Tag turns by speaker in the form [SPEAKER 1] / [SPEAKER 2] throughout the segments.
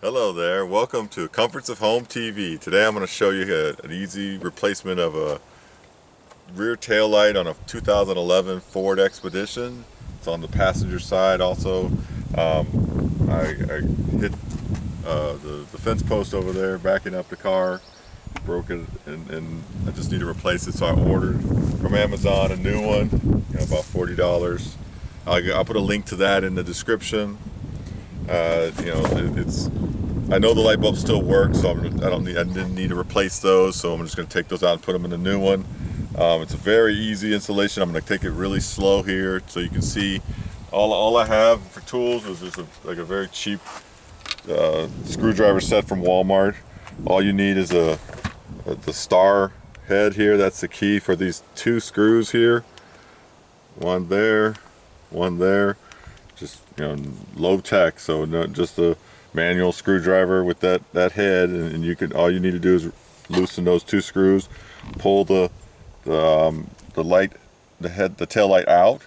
[SPEAKER 1] Hello there, welcome to Comforts of Home TV. Today I'm going to show you an easy replacement of a rear tail light on a 2011 Ford Expedition. It's on the passenger side also. I hit the fence post over there backing up the car, broke it, and I just need to replace it, so I ordered from Amazon a new one, about $40. I'll put a link to that in the description. I know the light bulbs still work, so I didn't need to replace those, so I'm just going to take those out and put them in a new one. It's a very easy installation. I'm going to take it really slow here so you can see. All I have for tools is just like a very cheap screwdriver set from Walmart. All you need is the star head here. That's the key for these two screws here. One there, one there. Just low tech, so just a manual screwdriver with that head, and all you need to do is loosen those two screws, pull the tail light out,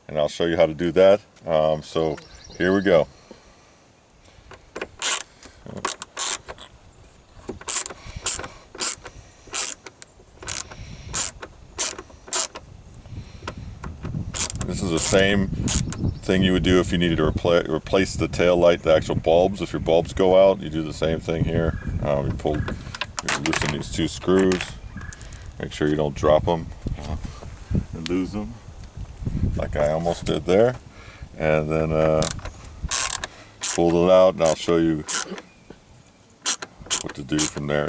[SPEAKER 1] and I'll show you how to do that. So here we go. This is the same thing you would do if you needed to replace the tail light, the actual bulbs. If your bulbs go out, you do the same thing here. You loosen these two screws, make sure you don't drop them and lose them like I almost did there, and then pull it out, and I'll show you what to do from there.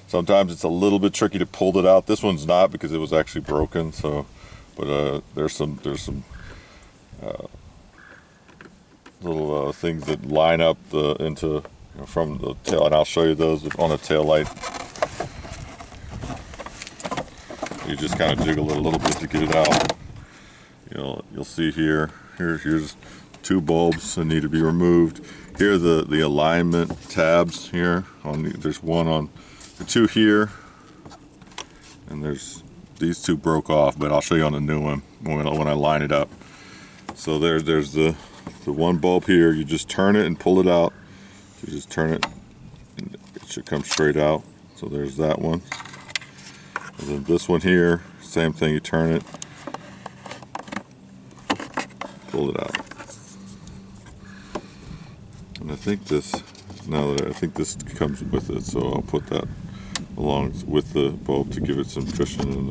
[SPEAKER 1] Sometimes it's a little bit tricky to pull it out. This one's not, because it was actually broken, so but there's some little things that line up from the tail, and I'll show you those on a tail light. You just kind of jiggle it a little bit to get it out. You'll see here's two bulbs that need to be removed. Here are the alignment tabs here. There's one on the two here, and there's these two broke off, but I'll show you on the new one when I line it up. So there's the one bulb here. You just turn it and pull it out. You just turn it and it should come straight out. So there's that one. And then this one here, same thing. You turn it, pull it out. And I think this comes with it, so I'll put that along with the bulb to give it some cushion in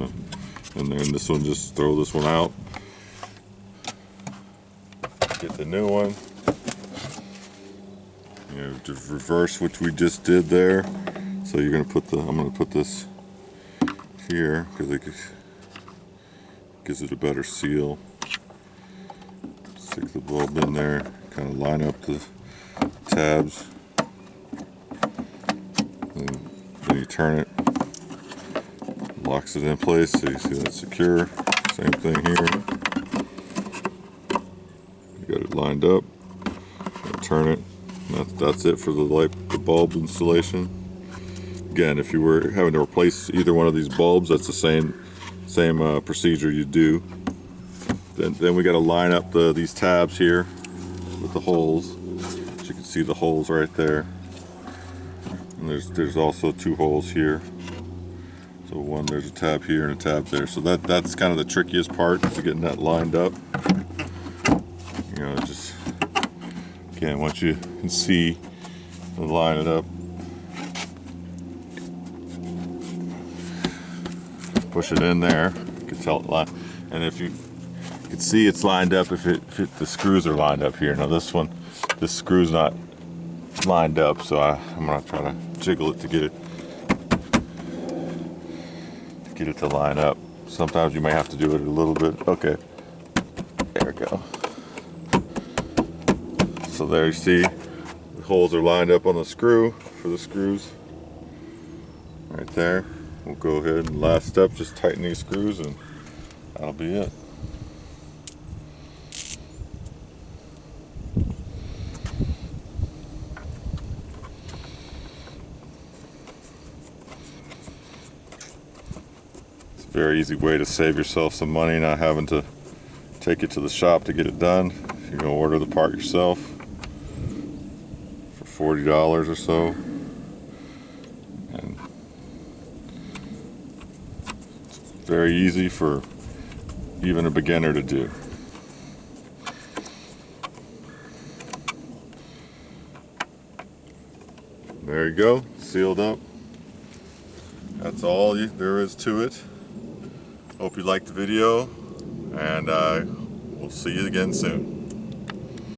[SPEAKER 1] there. And this one, just throw this one out. Get the new one. Just reverse what we just did there. So I'm gonna put this here because it gives it a better seal. Stick the bulb in there, kind of line up the tabs, and then you turn it, locks it in place, so you see that's secure. Same thing here. You got it lined up, turn it, and that's it for the bulb installation. Again, if you were having to replace either one of these bulbs, that's the same procedure you do. Then we got to line up these tabs here with the holes. As you can see, the holes right there. And there's also two holes here. So there's a tab here and a tab there. So that's kind of the trickiest part, is getting that lined up. Just again, once you can see and line it up, push it in there. You can tell it line, and if you can see it's lined up, if the screws are lined up here. Now this screw's not lined up, so I'm gonna try to jiggle it to get it to line up. Sometimes you may have to do it a little bit. Okay, there we go. So there you see the holes are lined up on the screw for the screws right there. We'll go ahead and last step, just tighten these screws, and that'll be it. It's a very easy way to save yourself some money, not having to take it to the shop to get it done. You can order the part yourself for $40 or so. And it's very easy for even a beginner to do. There you go, sealed up. That's all there is to it. Hope you liked the video, and we'll see you again soon.